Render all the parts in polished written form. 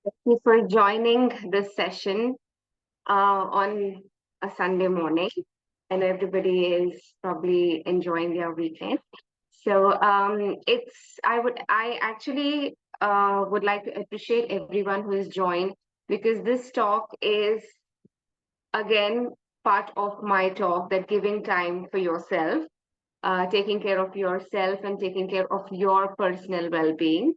Thank you for joining this session on a Sunday morning, and everybody is probably enjoying their weekend. So I actually would like to appreciate everyone who has joined because this talk is again part of my talk that giving time for yourself, taking care of yourself and taking care of your personal well-being.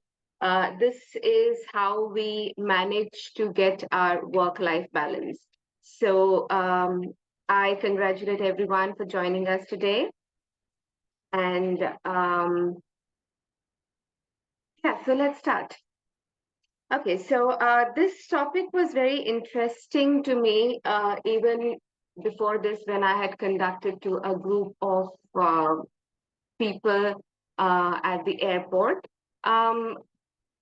This is how we manage to get our work-life balance. So I congratulate everyone for joining us today. And yeah, so let's start. Okay, so this topic was very interesting to me, even before this, when I had conducted to a group of people at the airport. Um,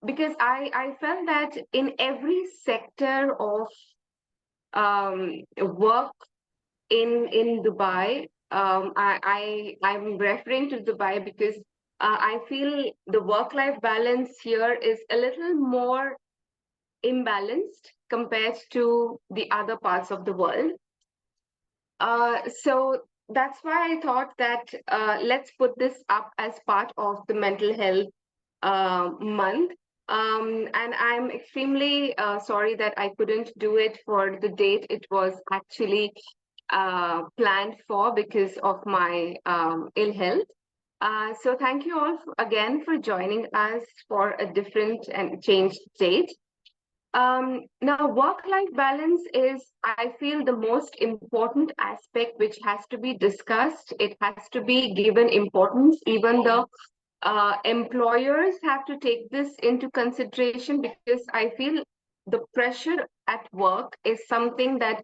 because I felt that in every sector of work in Dubai, I'm referring to Dubai because I feel the work-life balance here is a little more imbalanced compared to the other parts of the world. So that's why I thought that let's put this up as part of the mental health month. And I'm extremely sorry that I couldn't do it for the date it was actually planned for because of my ill health. So thank you all again for joining us for a different and changed date. Now, work-life balance is, I feel, the most important aspect which has to be discussed. It has to be given importance, even though employers have to take this into consideration because I feel the pressure at work is something that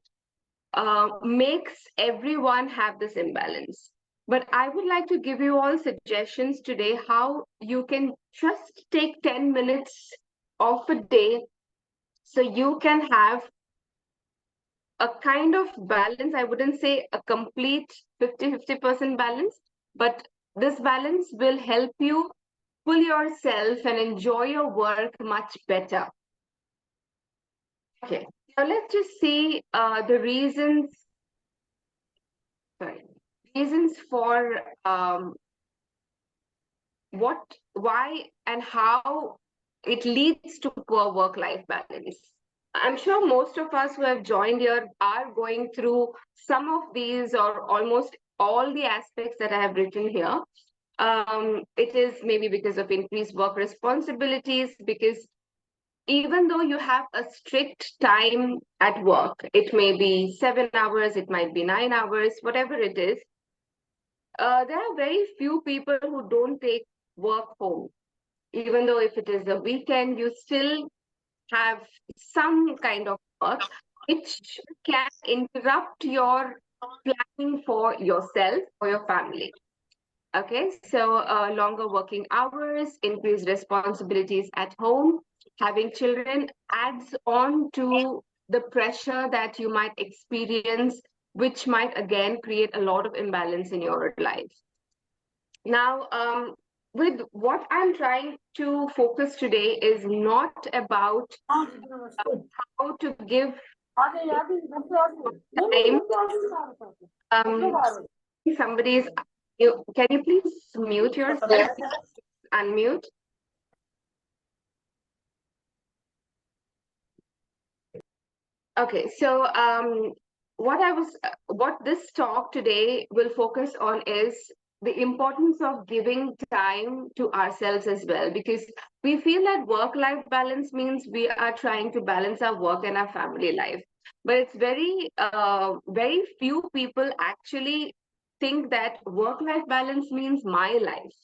makes everyone have this imbalance. But I would like to give you all suggestions today how you can just take 10 minutes of a day so you can have a kind of balance. I wouldn't say a complete 50-50% balance, but this balance will help you pull yourself and enjoy your work much better. Okay, now let's just see the reasons for why, and how it leads to poor work-life balance. I'm sure most of us who have joined here are going through some of these or almost all the aspects that I have written here. It is maybe because of increased work responsibilities, because even though you have a strict time at work, it may be 7 hours, it might be 9 hours, whatever it is, there are very few people who don't take work home. Even though if it is a weekend, you still have some kind of work which can interrupt your planning for yourself or your family. Okay, so longer working hours, increased responsibilities at home, having children adds on to the pressure that you might experience, which might again create a lot of imbalance in your life. Now, with what I'm trying to focus today is not about how to give time. Somebody's, can you please mute yourself? Unmute. Okay, so what this talk today will focus on is the importance of giving time to ourselves as well, because we feel that work-life balance means we are trying to balance our work and our family life. But it's very few people actually think that work-life balance means my life,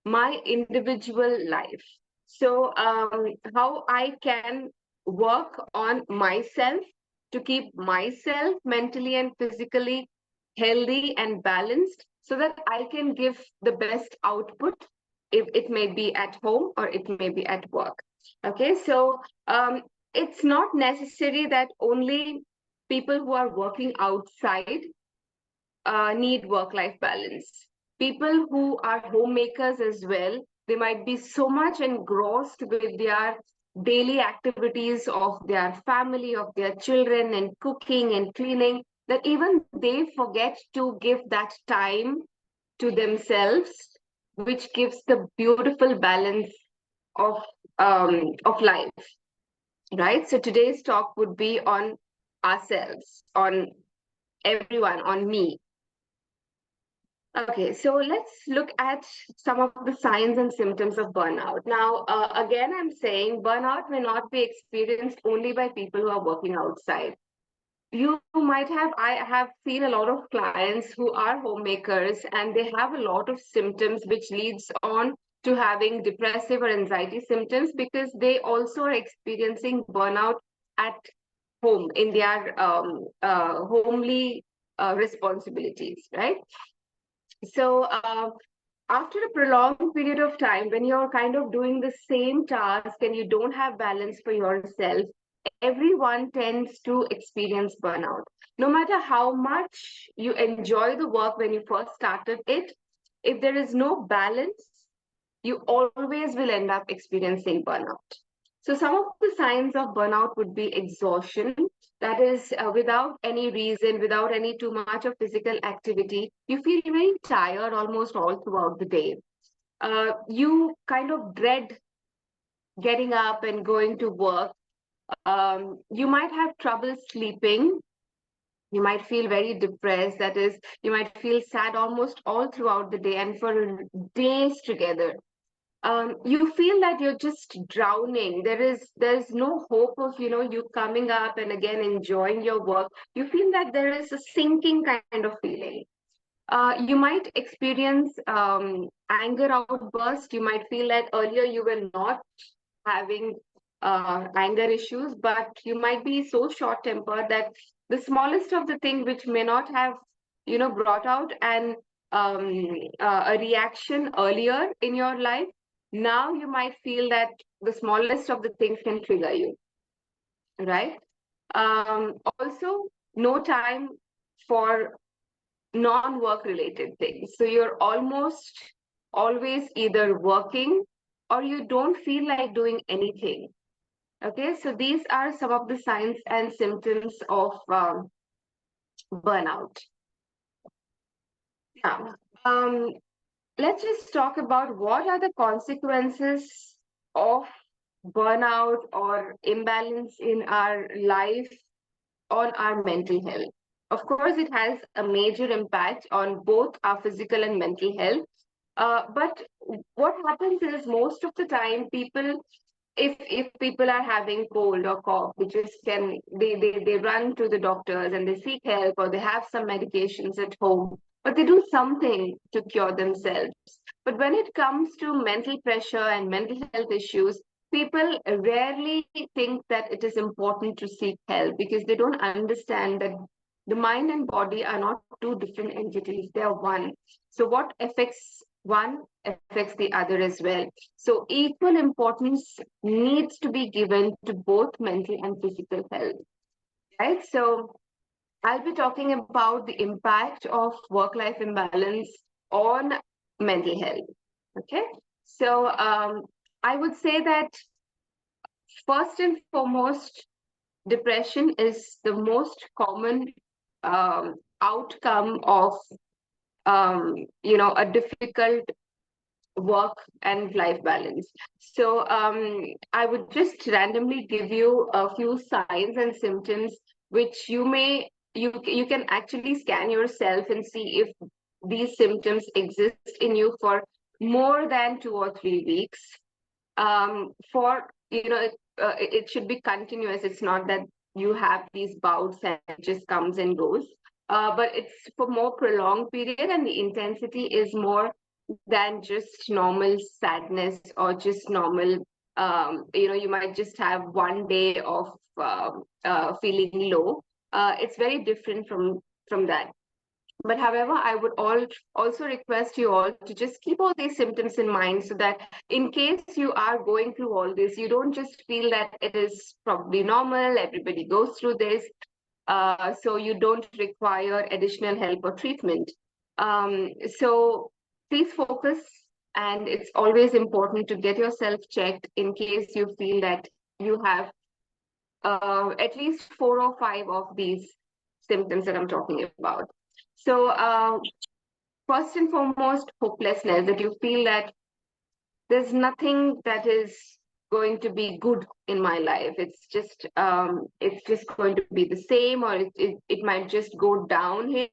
my individual life. So how I can work on myself to keep myself mentally and physically healthy and balanced so that I can give the best output, if it may be at home or it may be at work. Okay, so it's not necessary that only people who are working outside need work-life balance. People who are homemakers as well, they might be so much engrossed with their daily activities of their family, of their children, and cooking and cleaning, that even they forget to give that time to themselves, which gives the beautiful balance of life, right? So today's talk would be on ourselves, on everyone, on me. Okay, so let's look at some of the signs and symptoms of burnout. Now, again, I'm saying burnout may not be experienced only by people who are working outside. You might have, I have seen a lot of clients who are homemakers and they have a lot of symptoms which leads on to having depressive or anxiety symptoms because they also are experiencing burnout at home in their homely responsibilities, right? So after a prolonged period of time, when you're kind of doing the same task and you don't have balance for yourself, everyone tends to experience burnout. No matter how much you enjoy the work when you first started it, if there is no balance, you always will end up experiencing burnout. So, some of the signs of burnout would be exhaustion, that is, without any reason, without any too much of physical activity, you feel very tired almost all throughout the day. You kind of dread getting up and going to work. You might have trouble sleeping. You might feel very depressed. That is, you might feel sad almost all throughout the day and for days together. You feel that you're just drowning. There's no hope of you coming up and again enjoying your work. You feel that there is a sinking kind of feeling. You might experience anger outburst. You might feel that earlier you were not having anger issues, but you might be so short tempered that the smallest of the thing which may not have brought out a reaction earlier in your life, now you might feel that the smallest of the things can trigger you, right? Also, no time for non-work related things. So you're almost always either working or you don't feel like doing anything. Okay, so these are some of the signs and symptoms of burnout. Now, let's just talk about what are the consequences of burnout or imbalance in our life on our mental health. Of course, it has a major impact on both our physical and mental health. But what happens is most of the time, people, if people are having cold or cough, they just they run to the doctors and they seek help or they have some medications at home, but they do something to cure themselves. But when it comes to mental pressure and mental health issues, people rarely think that it is important to seek help because they don't understand that the mind and body are not two different entities, they are one. So what affects one affects the other as well. So equal importance needs to be given to both mental and physical health, right? So I'll be talking about the impact of work-life imbalance on mental health. Okay, so I would say that first and foremost, depression is the most common outcome of a difficult work and life balance. So I would just randomly give you a few signs and symptoms which you can actually scan yourself and see if these symptoms exist in you for more than 2 or 3 weeks. For it should be continuous. It's not that you have these bouts and it just comes and goes. But it's for more prolonged period and the intensity is more than just normal sadness or just normal you might just have one day of feeling low. It's very different from that. But however, I would also request you all to just keep all these symptoms in mind so that in case you are going through all this, you don't just feel that it is probably normal, everybody goes through this, so you don't require additional help or treatment. So please focus, and it's always important to get yourself checked in case you feel that you have at least 4 or 5 of these symptoms that I'm talking about. So, first and foremost, hopelessness, that you feel that there's nothing that is going to be good in my life. It's just going to be the same, or it might just go downhill.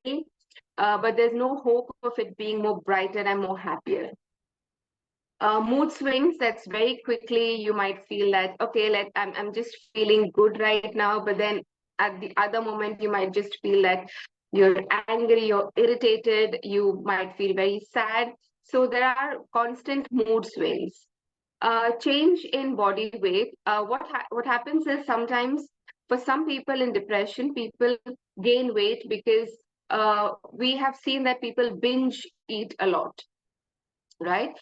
But there's no hope of it being more brighter and more happier. Mood swings, that's very quickly you might feel that, okay, I'm just feeling good right now, but then at the other moment you might just feel that you're angry, you're irritated, you might feel very sad. So there are constant mood swings. Change in body weight. What happens is, sometimes for some people in depression, people gain weight because we have seen that people binge eat a lot, right?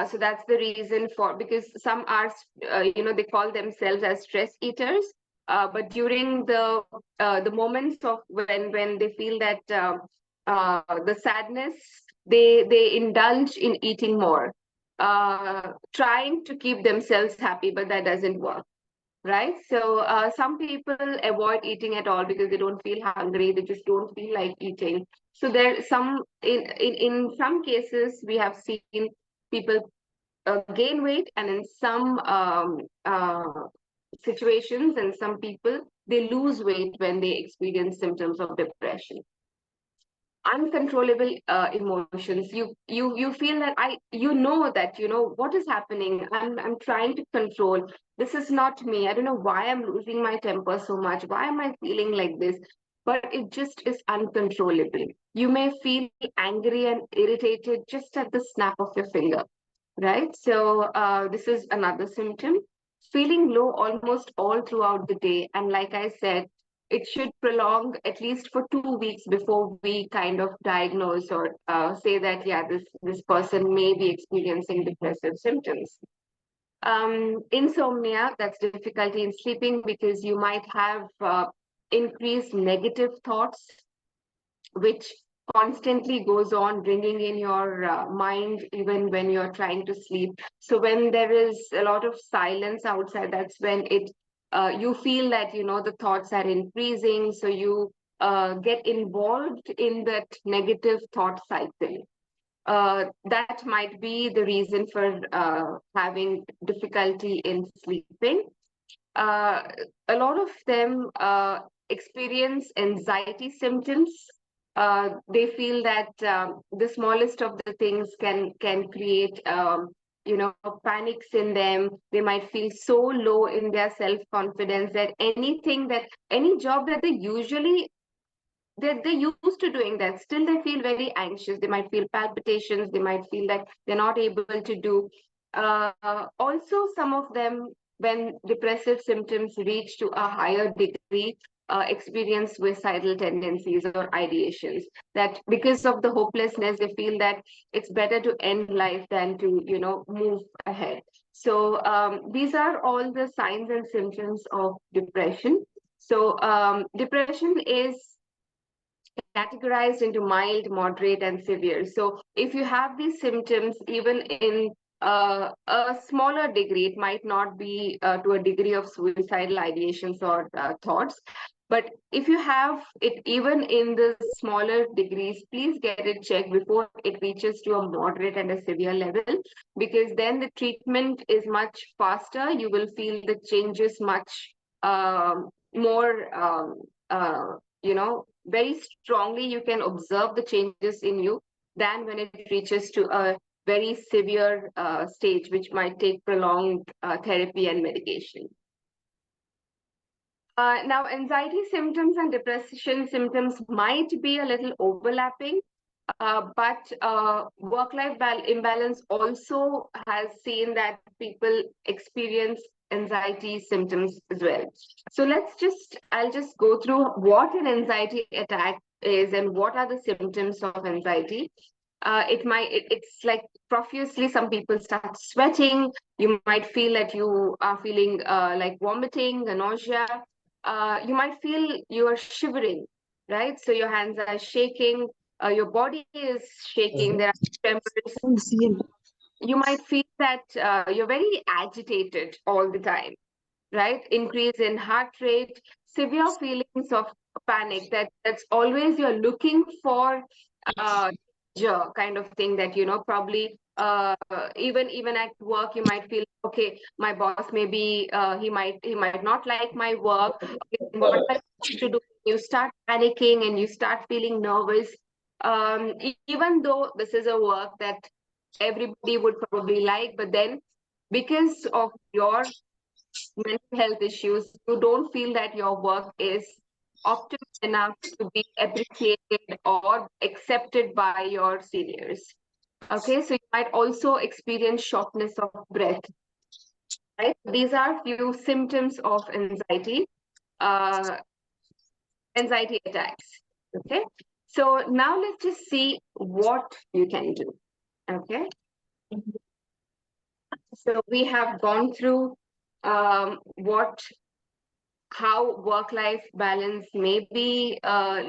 So that's the reason for, because some are, they call themselves as stress eaters. But during the moments of when they feel that the sadness, they indulge in eating more, trying to keep themselves happy, but that doesn't work. Right. So some people avoid eating at all because they don't feel hungry. They just don't feel like eating. So there some in some cases we have seen people gain weight, and in some situations and some people they lose weight when they experience symptoms of depression. Uncontrollable emotions. You feel that that what is happening. I'm trying to control. This is not me. I don't know why I'm losing my temper so much. Why am I feeling like this? But it just is uncontrollable. You may feel angry and irritated just at the snap of your finger, right? So this is another symptom. Feeling low almost all throughout the day, and like I said, it should prolong at least for 2 weeks before we kind of diagnose or say that, yeah, this person may be experiencing depressive symptoms. Insomnia, that's difficulty in sleeping because you might have increased negative thoughts, which constantly goes on ringing in your mind even when you're trying to sleep. So when there is a lot of silence outside, that's when it you feel that the thoughts are increasing. So you get involved in that negative thought cycle. That might be the reason for having difficulty in sleeping. uh, a lot of them experience anxiety symptoms. They feel that the smallest of the things can create panics in them. They might feel so low in their self confidence that any job that they usually they're used to doing that, still they feel very anxious. They might feel palpitations. They might feel that they're not able to do. Also, some of them, when depressive symptoms reach to a higher degree, experience suicidal tendencies or ideations, that because of the hopelessness they feel that it's better to end life than to move ahead. So these are all the signs and symptoms of depression. So depression is categorized into mild, moderate, and severe. So if you have these symptoms, even in a smaller degree, it might not be to a degree of suicidal ideations or thoughts. But if you have it even in the smaller degrees, please get it checked before it reaches to a moderate and a severe level, because then the treatment is much faster. You will feel the changes much more, very strongly. You can observe the changes in you than when it reaches to a very severe stage, which might take prolonged therapy and medication. Now, anxiety symptoms and depression symptoms might be a little overlapping, but work-life imbalance also has seen that people experience anxiety symptoms as well. So I'll just go through what an anxiety attack is and what are the symptoms of anxiety. It's like profusely, some people start sweating. You might feel that you are feeling like vomiting, the nausea. You might feel you are shivering, right? So your hands are shaking, your body is shaking, there are tremors. You might feel that you're very agitated all the time. right? Increase in heart rate, severe feelings of panic. That's always you're looking for kind of thing, that probably even at work you might feel, okay, my boss maybe he might not like my work. Okay, what am I supposed to do? You start panicking and you start feeling nervous, even though this is a work that everybody would probably like, but then because of your mental health issues, you don't feel that your work is optimal enough to be appreciated or accepted by your seniors. Okay, so you might also experience shortness of breath, right? These are few symptoms of uh, anxiety attacks. Okay, so now let's just see what you can do. Okay, so we have gone through what how work-life balance may be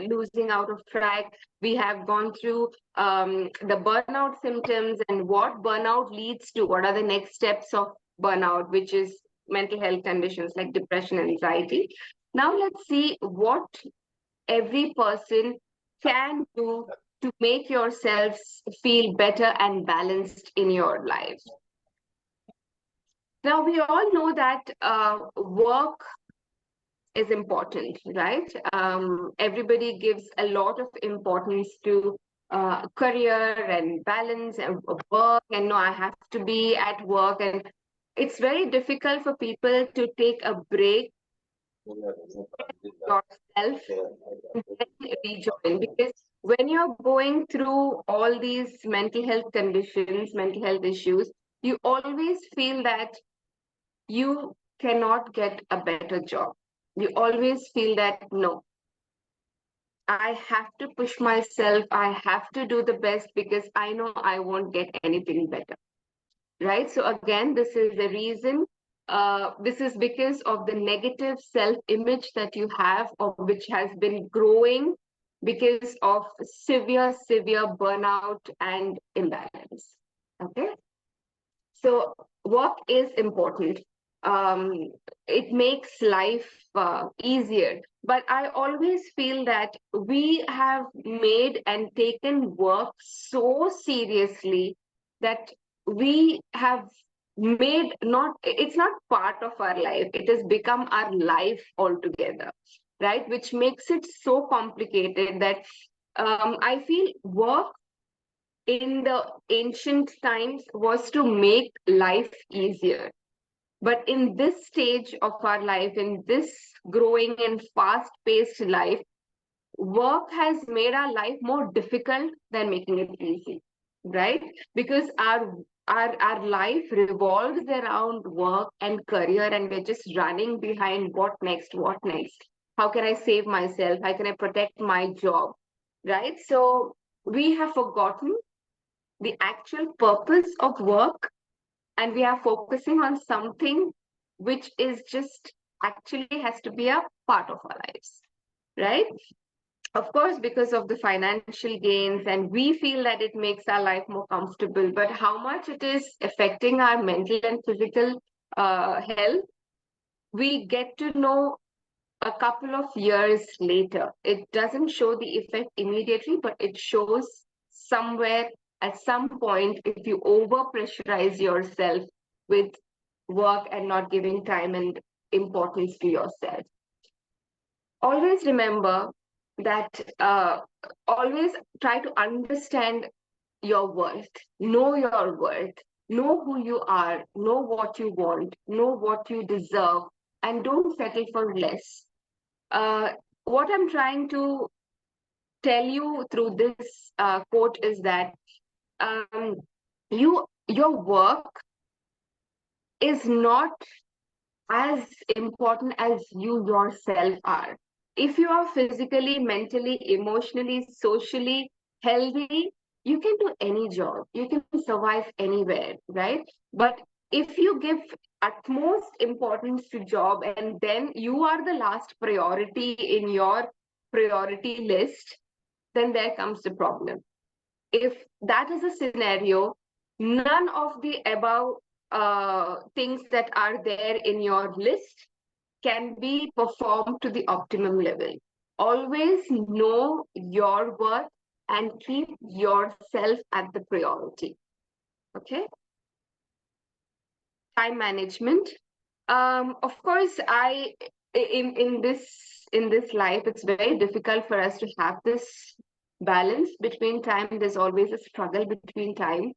losing out of track. We have gone through the burnout symptoms and what burnout leads to, what are the next steps of burnout, which is mental health conditions like depression and anxiety. Now let's see what every person can do to make yourselves feel better and balanced in your life. Now, we all know that work is important, right? Everybody gives a lot of importance to career and balance and work, and no, I have to be at work. And it's very difficult for people to take a break yourself and then rejoin, because when you're going through all these mental health conditions, mental health issues, you always feel that you cannot get a better job. You always feel that, no, I have to push myself. I have to do the best because I know I won't get anything better. Right. So, again, this is the reason. This is because of the negative self image that you have, or which has been growing because of severe burnout and imbalance. Okay. So work is important. Um, it makes life easier. But I always feel that we have made and taken work so seriously that we have made not, it's not part of our life. It has become our life altogether, right? Which makes it so complicated that I feel work in the ancient times was to make life easier. But in this stage of our life, in this growing and fast paced life, work has made our life more difficult than making it easy, right? Because our life revolves around work and career, and we're just running behind what next, what next? How can I save myself? How can I protect my job? Right? So we have forgotten the actual purpose of work, and we are focusing on something which is just actually has to be a part of our lives, right? Of course, because of the financial gains, and we feel that it makes our life more comfortable, but how much it is affecting our mental and physical health, we get to know a couple of years later. It doesn't show the effect immediately, but it shows somewhere at some point if you over pressurize yourself with work and not giving time and importance to yourself. Always remember that always try to understand your worth, know your worth, know who you are, know what you want, know what you deserve, and don't settle for less. What I'm trying to tell you through this quote is that um, your work is not as important as you yourself are. If you are physically, mentally, emotionally, socially healthy, you can do any job. You can survive anywhere, right? But if you give utmost importance to job and then you are the last priority in your priority list, then there comes the problem. If that is a scenario, none of the above things that are there in your list can be performed to the optimum level. Always know your worth and keep yourself at the priority. Okay. Time management. Of course, in this life, it's very difficult for us to have this balance between time. There's always a struggle between time.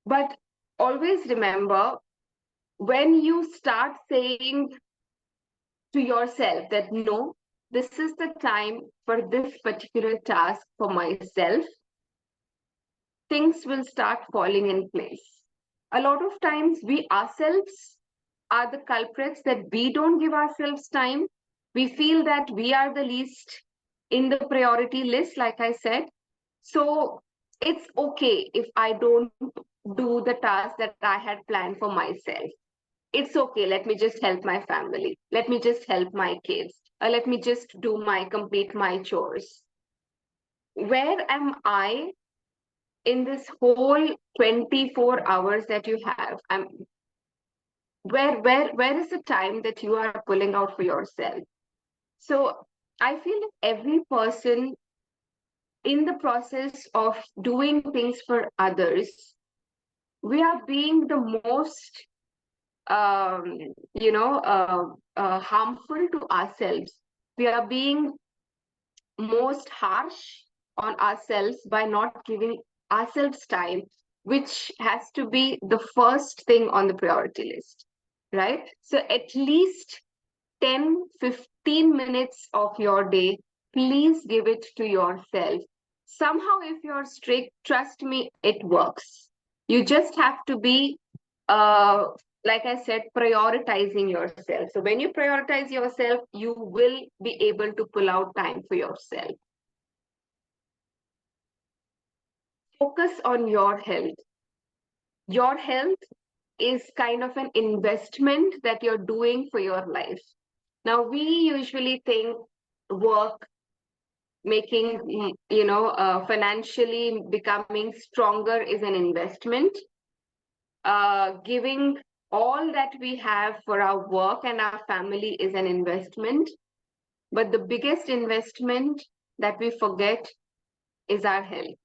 But always remember, when you start saying to yourself that no, this is the time for this particular task for myself, things will start falling in place. A lot of times we ourselves are the culprits that we don't give ourselves time. We feel that we are the least in the priority list, like I said. So it's okay if I don't do the task that I had planned for myself. It's okay. Let me just help my family. Let me just help my kids. Let me just complete my chores. Where am I in this whole 24 hours that you have? Where is the time that you are pulling out for yourself? So I feel that every person in the process of doing things for others, we are being the most um, harmful to ourselves. We are being most harsh on ourselves by not giving ourselves time, which has to be the first thing on the priority list, right? So at least 10-15 minutes of your day, please give it to yourself. Somehow, if you're strict, trust me, it works. You just have to be, uh, like I said, prioritizing yourself. So when you prioritize yourself, you will be able to pull out time for yourself. Focus on your health. Your health is kind of an investment that you're doing for your life. Now, we usually think work, making, financially becoming stronger is an investment. Giving all that we have for our work and our family is an investment. But the biggest investment that we forget is our health,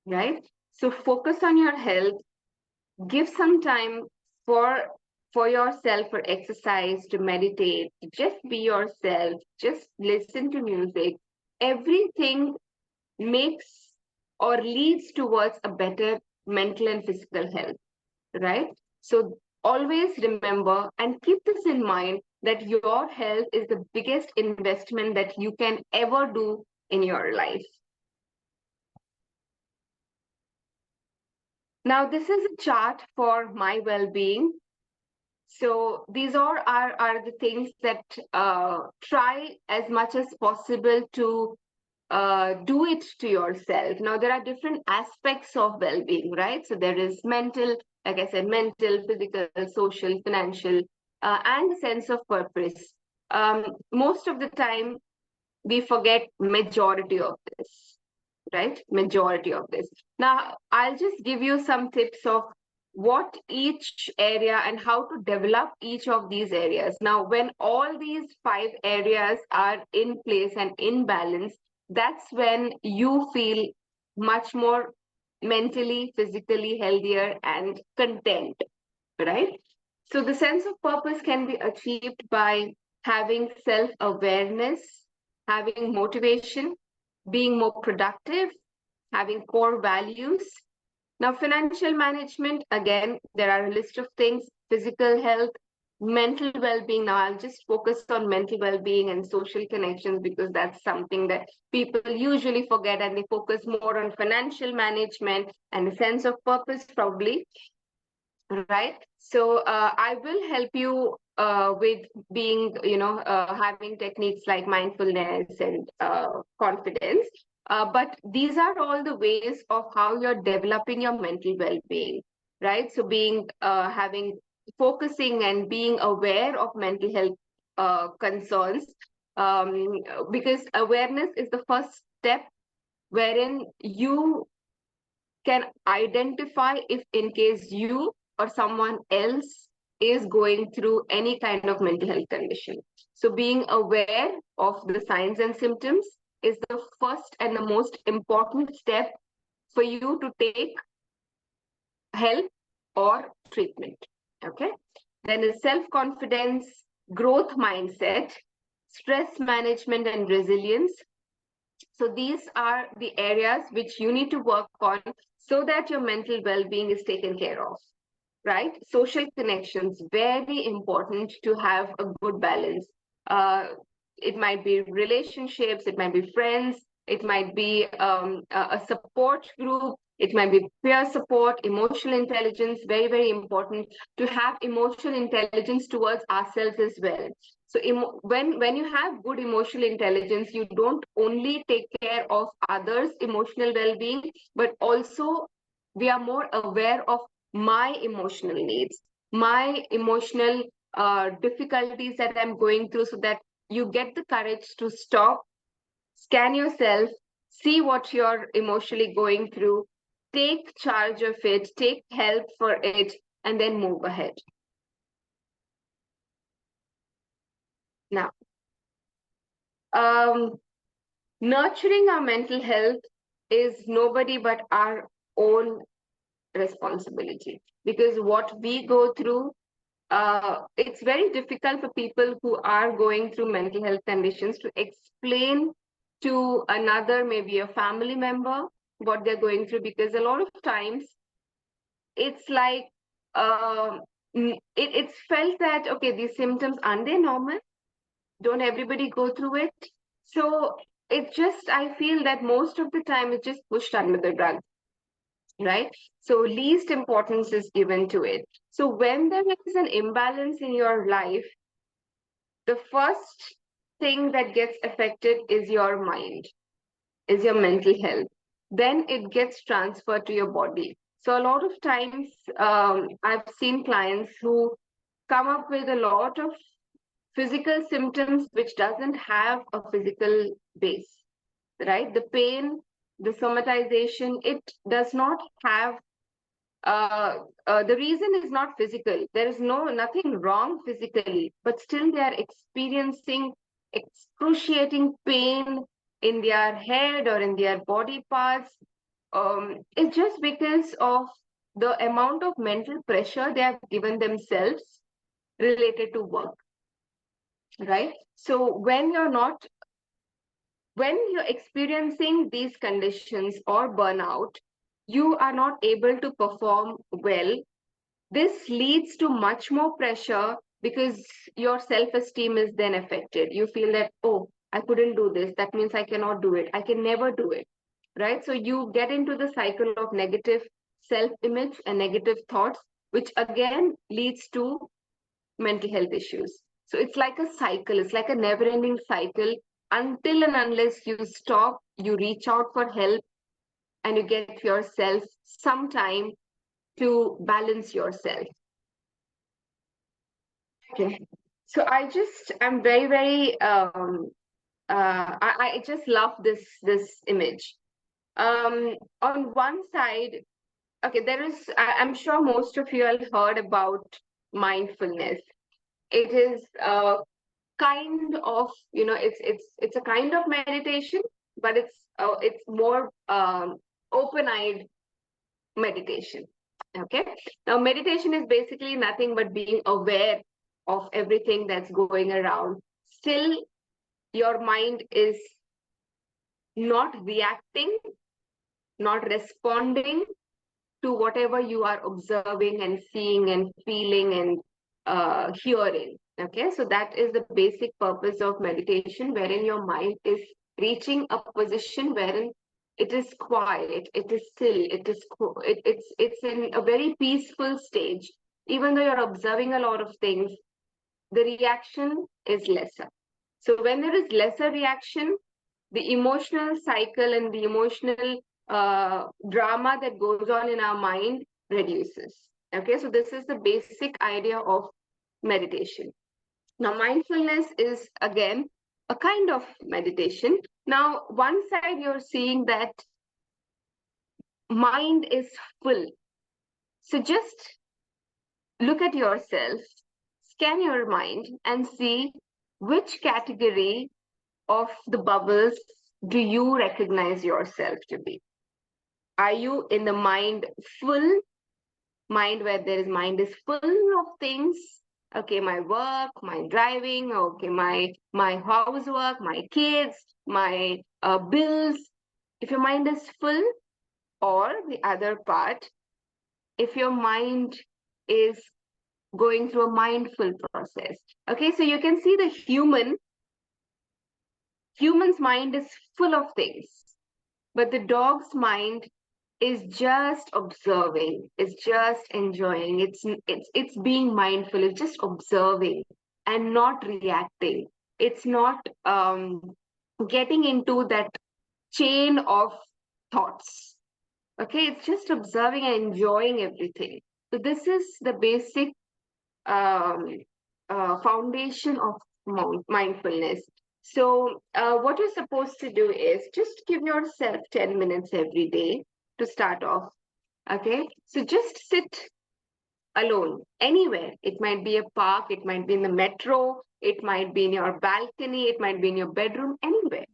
right? So focus on your health. Give some time for yourself, for exercise, to meditate, to just be yourself, just listen to music. Everything makes or leads towards a better mental and physical health, right? So always remember and keep this in mind, that your health is the biggest investment that you can ever do in your life. Now, this is a chart for my well-being. So these are the things that try as much as possible to do it to yourself. Now, there are different aspects of well-being, right? So there is mental, like I said, mental, physical, social, financial, and the sense of purpose. Most of the time, we forget majority of this, right? Majority of this. Now, I'll just give you some tips of what each area and how to develop each of these areas. Now, when all these 5 areas are in place and in balance, that's when you feel much more mentally, physically healthier and content, right? So the sense of purpose can be achieved by having self-awareness, having motivation, being more productive, having core values. Now, financial management, again, there are a list of things: physical health, mental well-being. Now, I'll just focus on mental well-being and social connections, because that's something that people usually forget, and they focus more on financial management and a sense of purpose, probably, right? So I will help you with being, having techniques like mindfulness and confidence. But these are all the ways of how you're developing your mental well-being, right? So focusing and being aware of mental health concerns, um, because awareness is the first step wherein you can identify if in case you or someone else is going through any kind of mental health condition. So being aware of the signs and symptoms is the first and the most important step for you to take help or treatment. Okay. Then is self-confidence, growth mindset, stress management, and resilience. So these are the areas which you need to work on so that your mental well-being is taken care of, right? Social connections, very important to have a good balance. It might be relationships, it might be friends, it might be a support group, it might be peer support, emotional intelligence, very, very important to have emotional intelligence towards ourselves as well. So when you have good emotional intelligence, you don't only take care of others' emotional well-being, but also we are more aware of my emotional needs, my emotional difficulties that I'm going through, so that you get the courage to stop, scan yourself, see what you're emotionally going through, take charge of it, take help for it, and then move ahead. Now, nurturing our mental health is nobody but our own responsibility, because what we go through, it's very difficult for people who are going through mental health conditions to explain to another, maybe a family member, what they're going through, because a lot of times it's like it's felt that, okay, these symptoms, aren't they normal? Don't everybody go through it? So it just, I feel that most of the time it's just pushed under the rug, right? So least importance is given to it. So when there is an imbalance in your life, the first thing that gets affected is your mind, is your mental health. Then it gets transferred to your body. So a lot of times, I've seen clients who come up with a lot of physical symptoms which doesn't have a physical base, right? The pain, the somatization, it does not have the reason is not physical. There is nothing wrong physically, but still they are experiencing excruciating pain in their head or in their body parts. It's just because of the amount of mental pressure they have given themselves related to work, right? So when you're experiencing these conditions or burnout, you are not able to perform well. This leads to much more pressure because your self-esteem is then affected. You feel that, oh, I couldn't do this. That means I cannot do it. I can never do it, right? So you get into the cycle of negative self-image and negative thoughts, which again leads to mental health issues. So it's like a cycle. It's like a never-ending cycle until and unless you stop, you reach out for help, and you get yourself some time to balance yourself. Okay. So I'm very, very, I just love this image. On one side, okay, I'm sure most of you have heard about mindfulness. It is kind of, it's a kind of meditation, but it's more open-eyed meditation. Okay. Now, meditation is basically nothing but being aware of everything that's going around. Still, your mind is not reacting, not responding to whatever you are observing and seeing and feeling and hearing. Okay, so that is the basic purpose of meditation, wherein your mind is reaching a position wherein it is quiet, it is still, it's in a very peaceful stage. Even though you're observing a lot of things, the reaction is lesser. So when there is lesser reaction, the emotional cycle and the emotional drama that goes on in our mind reduces. Okay, so this is the basic idea of meditation. Now, mindfulness is again a kind of meditation. Now, one side you're seeing that mind is full. So just look at yourself, scan your mind, and see which category of the bubbles do you recognize yourself to be. Are you in the full mind where there is mind is full of things? Okay, my work, my driving, okay, my housework, my kids, my bills. If your mind is full, or the other part, if your mind is going through a mindful process. Okay, so you can see the human's mind is full of things, but the dog's mind is just observing, is just enjoying, it's being mindful, it's just observing and not reacting. It's not getting into that chain of thoughts. Okay, it's just observing and enjoying everything. So this is the basic um, foundation of mindfulness. So what you're supposed to do is just give yourself 10 minutes every day to start off. Okay, so just sit alone anywhere. It might be a park, it might be in the metro, it might be in your balcony, it might be in your bedroom, anywhere.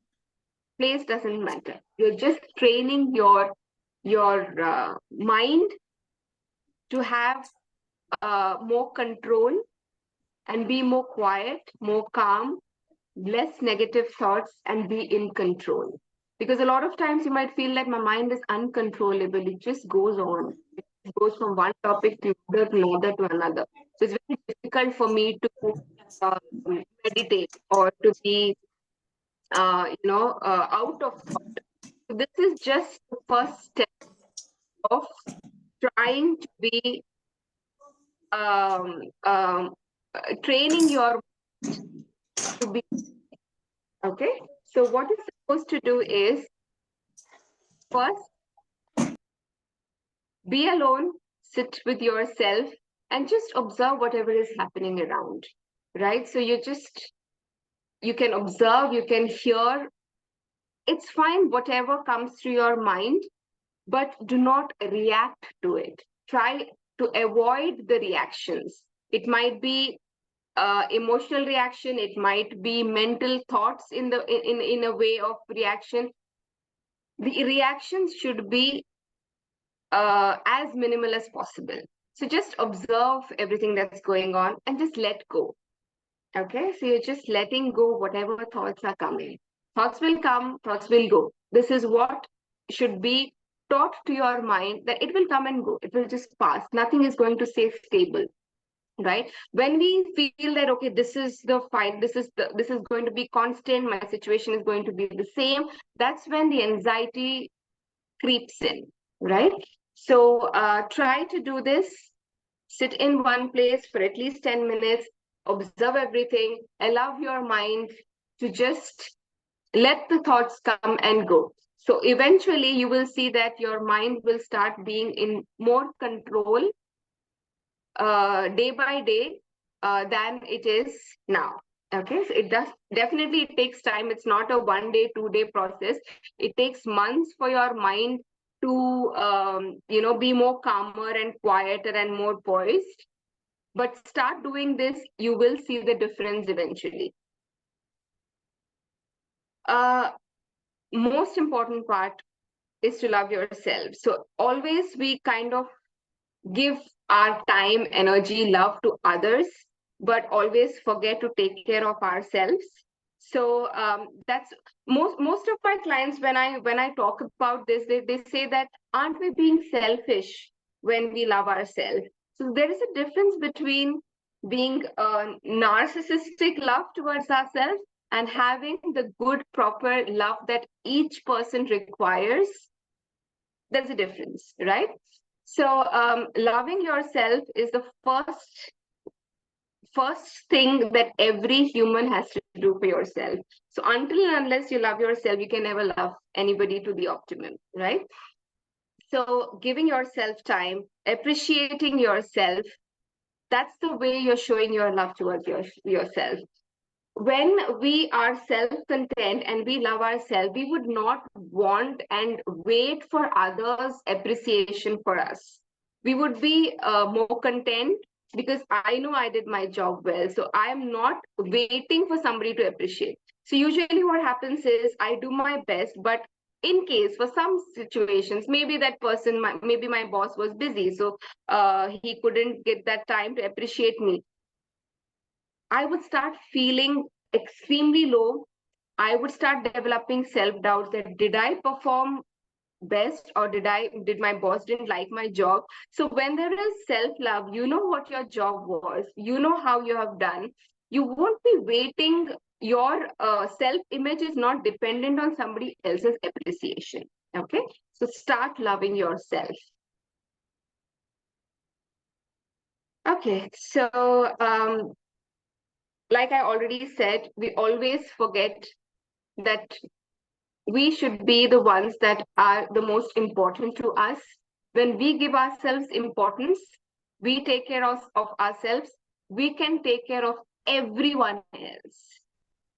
Place doesn't matter. You're just training your mind to have more control and be more quiet, more calm, less negative thoughts, and be in control. Because a lot of times you might feel like my mind is uncontrollable. It just goes on. It goes from one topic to another to another. So it's very difficult for me to meditate or to be, out of thought. So this is just the first step of trying to be um, um, training your to be okay. So what you're supposed to do is first be alone, sit with yourself, and just observe whatever is happening around. Right? So you can observe, you can hear. It's fine, whatever comes through your mind, but do not react to it. Try to avoid the reactions. It might be emotional reaction, it might be mental thoughts in a way of reaction. The reactions should be as minimal as possible. So just observe everything that's going on and just let go. Okay, so you're just letting go whatever thoughts are coming. Thoughts will come, thoughts will go. This is what should be taught to your mind, that it will come and go, it will just pass. Nothing is going to stay stable. Right, when we feel that okay, this is the fight, this is going to be constant, my situation is going to be the same, that's when the anxiety creeps in. Right, so try to do this. Sit in one place for at least 10 minutes, observe everything, allow your mind to just let the thoughts come and go. So eventually you will see that your mind will start being in more control day by day than it is now. Okay, so it does definitely, it takes time. It's not a 1 day, 2 day process. It takes months for your mind to be more calmer and quieter and more poised. But start doing this, you will see the difference eventually. Most important part is to love yourself. So always we kind of give our time, energy, love to others, but always forget to take care of ourselves. So that's most of my clients, when I talk about this, they say that, aren't we being selfish when we love ourselves? So there is a difference between being a narcissistic love towards ourselves and having the good, proper love that each person requires. There's a difference, right? So loving yourself is the first thing that every human has to do for yourself. So until and unless you love yourself, you can never love anybody to the optimum, right? So giving yourself time, appreciating yourself, that's the way you're showing your love towards yourself. When we are self-content and we love ourselves, we would not want and wait for others' appreciation for us. We would be more content. because I know I did my job well. So I am not waiting for somebody to appreciate. So usually what happens is I do my best, but in case for some situations, maybe that person, maybe my boss was busy, so he couldn't get that time to appreciate me. I would start feeling extremely low. I would start developing self-doubts that did I perform best, or did my boss didn't like my job? So when there is self-love, you know what your job was, you know how you have done, you won't be waiting. Your self-image is not dependent on somebody else's appreciation. Okay, so start loving yourself. Okay, so like I already said, we always forget that we should be the ones that are the most important to us. When we give ourselves importance, we take care of ourselves, we can take care of everyone else.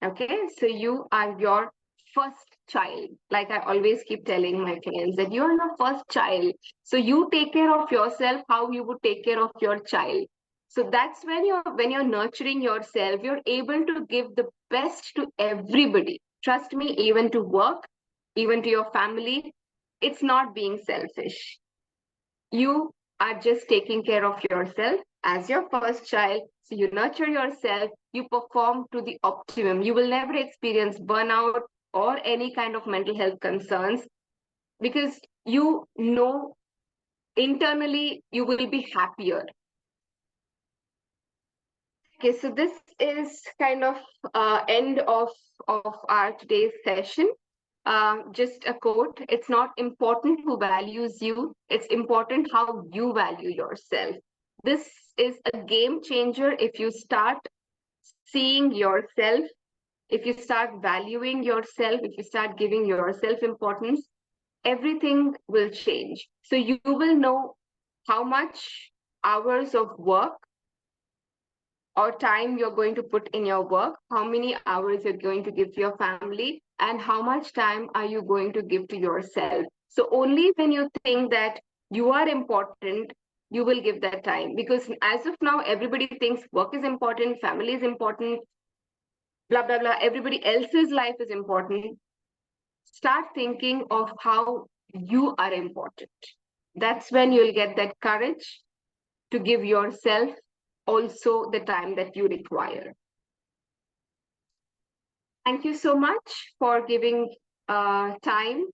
Okay, so you are your first child. Like I always keep telling my clients that you are your first child. So you take care of yourself how you would take care of your child. So that's when you're nurturing yourself, you're able to give the best to everybody. Trust me, even to work, even to your family. It's not being selfish. You are just taking care of yourself as your first child. So you nurture yourself, you perform to the optimum. You will never experience burnout or any kind of mental health concerns, because you know internally you will be happier. Okay, so this is kind of end of our today's session. Just a quote: it's not important who values you, it's important how you value yourself. This is a game changer. If you start seeing yourself, if you start valuing yourself, if you start giving yourself importance, everything will change. So you will know how much hours of work or time you're going to put in your work, how many hours you're going to give to your family, and how much time are you going to give to yourself. So only when you think that you are important, you will give that time. Because as of now, everybody thinks work is important, family is important, blah, blah, blah. Everybody else's life is important. Start thinking of how you are important. That's when you'll get that courage to give yourself also the time that you require. Thank you so much for giving time.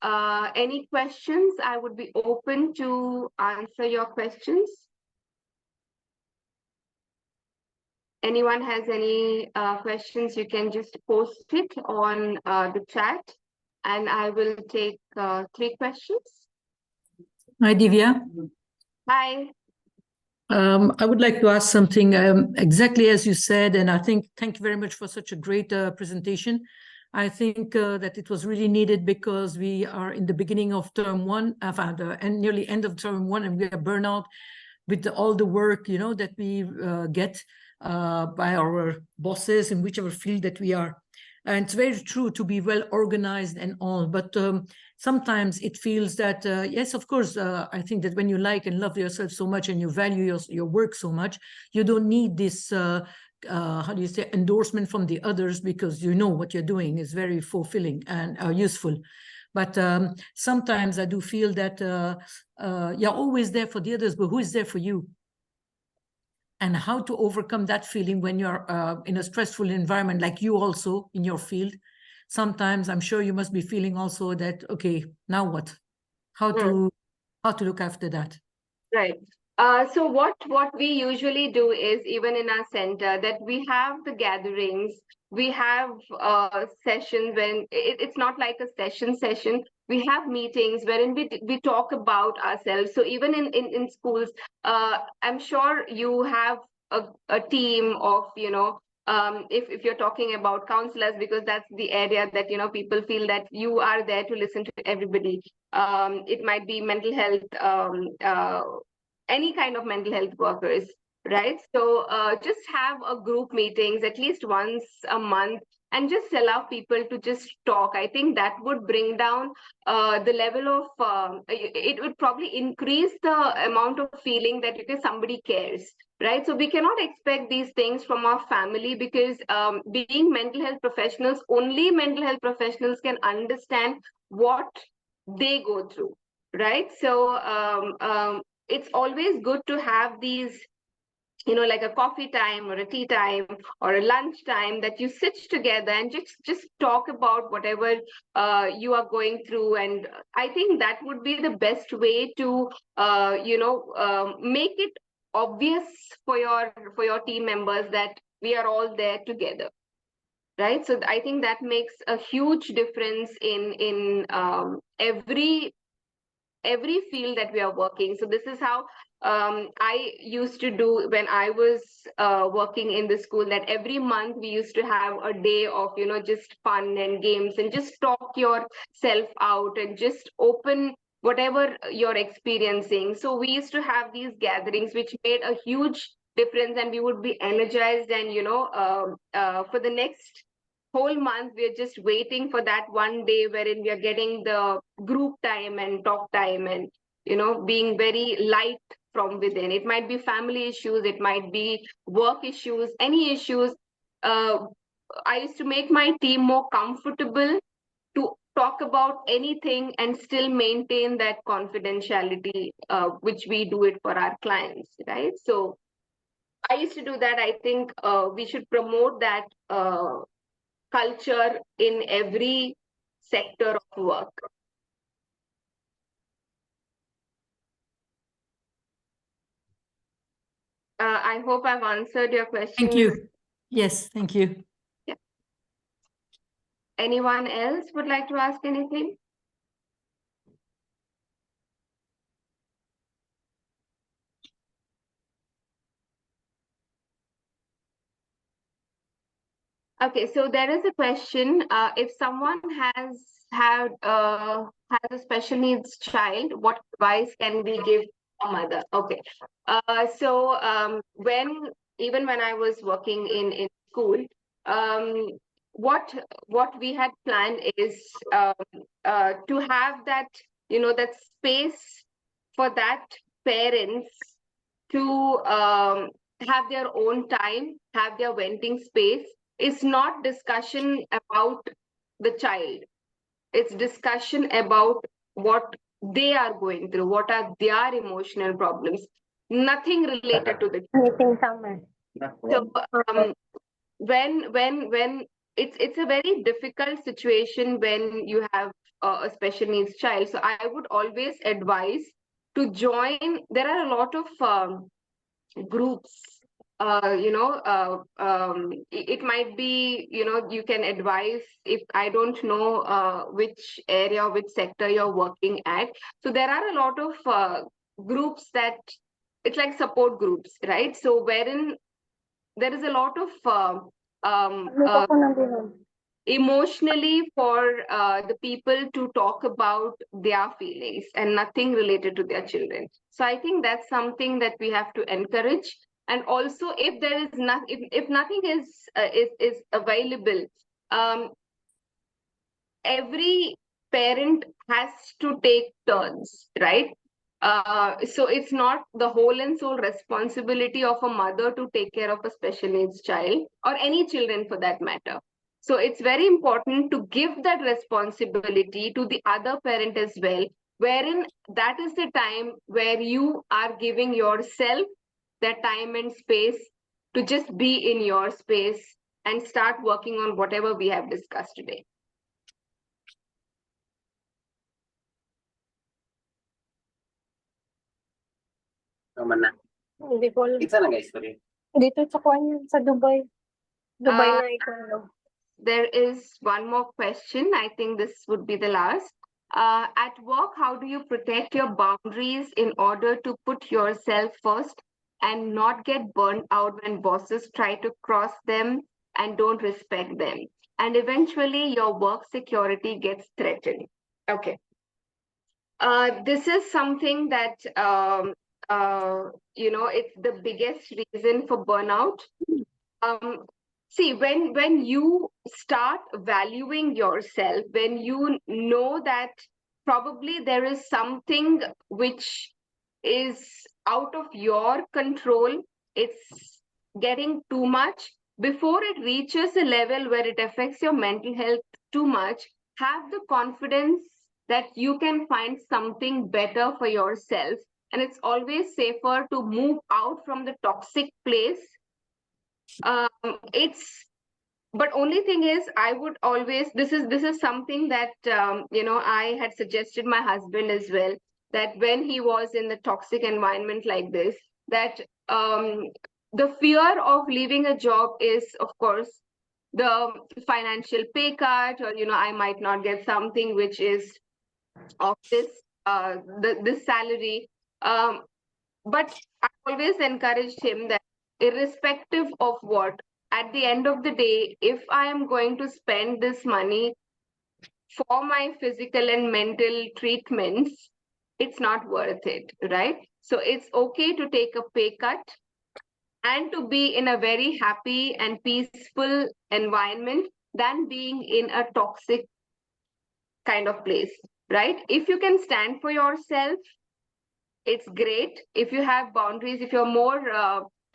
Any questions? I would be open to answer your questions. Anyone has any questions, you can just post it on the chat, and I will take 3 questions. Hi, Divya. Hi. I would like to ask something exactly as you said, and I think thank you very much for such a great presentation. I think that it was really needed because we are in the beginning of term 1, and nearly end of term 1, and we are burnout with all the work, you know, that we get by our bosses in whichever field that we are. And it's very true to be well organized and all, but sometimes it feels that, yes, of course, I think that when you like and love yourself so much and you value your work so much, you don't need this, how do you say, endorsement from the others, because you know what you're doing is very fulfilling and useful. But sometimes I do feel that you're always there for the others, but who is there for you? And how to overcome that feeling when you're in a stressful environment, like you also in your field. Sometimes I'm sure you must be feeling also that, okay, now what? How to look after that? Right. So what we usually do is, even in our center, that we have the gatherings, we have sessions when it's not like a session. We have meetings wherein we talk about ourselves. So even in schools, I'm sure you have a team of, you know, if you're talking about counselors, because that's the area that, you know, people feel that you are there to listen to everybody. It might be mental health, any kind of mental health workers, right? So just have a group meetings at least once a month, and just allow people to just talk. I think that would bring down the level of, it would probably increase the amount of feeling that, okay, somebody cares, right? So we cannot expect these things from our family, because being mental health professionals, only mental health professionals can understand what they go through, right? So it's always good to have these, like a coffee time or a tea time or a lunch time, that you sit together and just talk about whatever you are going through. And I think that would be the best way to make it obvious for your team members that we are all there together, right? So I think that makes a huge difference in every field that we are working. So this is how I used to do when I was working in the school, that every month we used to have a day of, just fun and games, and just talk yourself out and just open whatever you're experiencing. So we used to have these gatherings, which made a huge difference, and we would be energized. And, for the next whole month, we're just waiting for that one day wherein we are getting the group time and talk time, and being very light from within. It might be family issues, it might be work issues, any issues. I used to make my team more comfortable to talk about anything and still maintain that confidentiality, which we do it for our clients, right? So I used to do that. I think we should promote that culture in every sector of work. I hope I've answered your question. Thank you. Yes, thank you. Yeah. Anyone else would like to ask anything? Okay, so there is a question. If someone has a special needs child, what advice can we give a mother? Okay. Even when I was working in school, um, what we had planned is to have that, that space for that parents to have their own time, have their venting space. It's not discussion about the child. It's discussion about what they are going through, what are their emotional problems, nothing related to the child. So when it's a very difficult situation when you have a special needs child. So I would always advise to join. There are a lot of groups, it might be, you can advise, if I don't know which area, which sector you're working at. So there are a lot of groups that, it's like support groups, right? So wherein there is a lot of emotionally for the people to talk about their feelings and nothing related to their children. So I think that's something that we have to encourage. And also, if there is not, if nothing is available, every parent has to take turns, right? So it's not the whole and sole responsibility of a mother to take care of a special needs child, or any children for that matter. So it's very important to give that responsibility to the other parent as well, wherein that is the time where you are giving yourself that time and space to just be in your space and start working on whatever we have discussed today. Hindi ko alam. Isa lang guys, sorry. Dito sa kuwan sa Dubai. Dubai na ikaw. There is one more question. I think this would be the last. At work, how do you protect your boundaries in order to put yourself first and not get burned out when bosses try to cross them and don't respect them? And eventually your work security gets threatened. Okay. This is something that, it's the biggest reason for burnout. see, when you start valuing yourself, when you know that probably there is something which is out of your control, it's getting too much, before it reaches a level where it affects your mental health too much, have the confidence that you can find something better for yourself. And it's always safer to move out from the toxic place. It's but only thing is, I would always, this is something that I had suggested my husband as well, that when he was in the toxic environment like this, that the fear of leaving a job is, of course, the financial pay cut, or I might not get something which is of this salary. But I always encouraged him that irrespective of what, at the end of the day, if I am going to spend this money for my physical and mental treatments, it's not worth it, right? So it's okay to take a pay cut and to be in a very happy and peaceful environment than being in a toxic kind of place, right? If you can stand for yourself, it's great. If you have boundaries, if you're more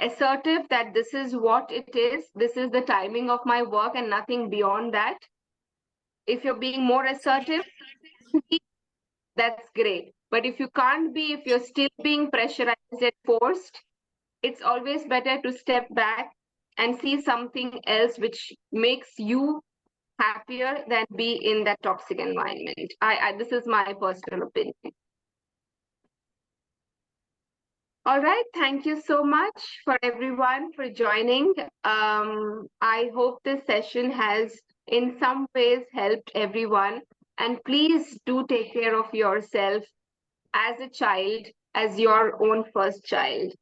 assertive that this is what it is, this is the timing of my work and nothing beyond that. If you're being more assertive, that's great. But if you can't be, if you're still being pressurized and forced, it's always better to step back and see something else which makes you happier than be in that toxic environment. This is my personal opinion. All right, thank you so much for everyone for joining. I hope this session has in some ways helped everyone. And please do take care of yourself as a child, as your own first child.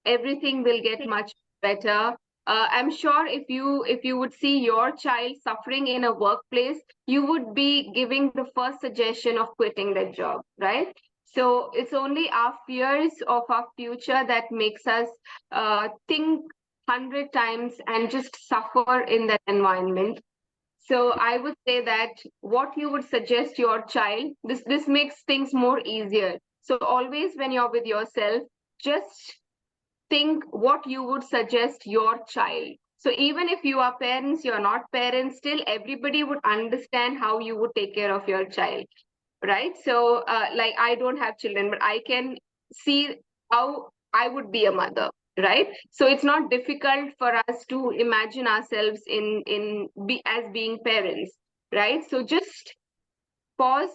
Everything will get much better. I'm sure if you would see your child suffering in a workplace, you would be giving the first suggestion of quitting that job, right? So it's only our fears of our future that makes us think 100 times and just suffer in that environment. So I would say that what you would suggest your child, this makes things more easier. So always when you're with yourself, just think what you would suggest your child. So even if you are parents, you're not parents, still everybody would understand how you would take care of your child, right? So like I don't have children, but I can see how I would be a mother, right? So it's not difficult for us to imagine ourselves as being parents, right? So just pause,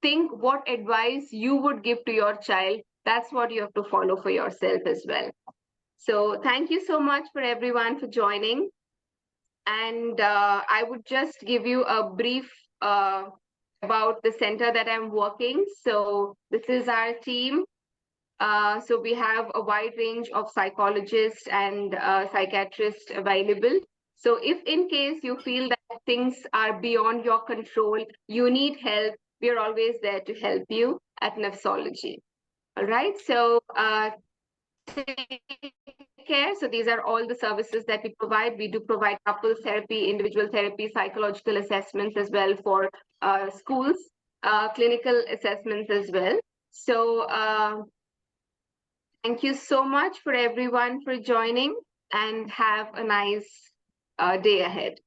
think what advice you would give to your child. That's what you have to follow for yourself as well. So thank you so much for everyone for joining. And I would just give you a brief about the center that I'm working. So this is our team. So we have a wide range of psychologists and psychiatrists available. So if in case you feel that things are beyond your control, you need help, we're always there to help you at Nafsology. All right, so take care. So these are all the services that we provide. We do provide couples therapy, individual therapy, psychological assessments as well for schools, clinical assessments as well. So thank you so much for everyone for joining, and have a nice day ahead.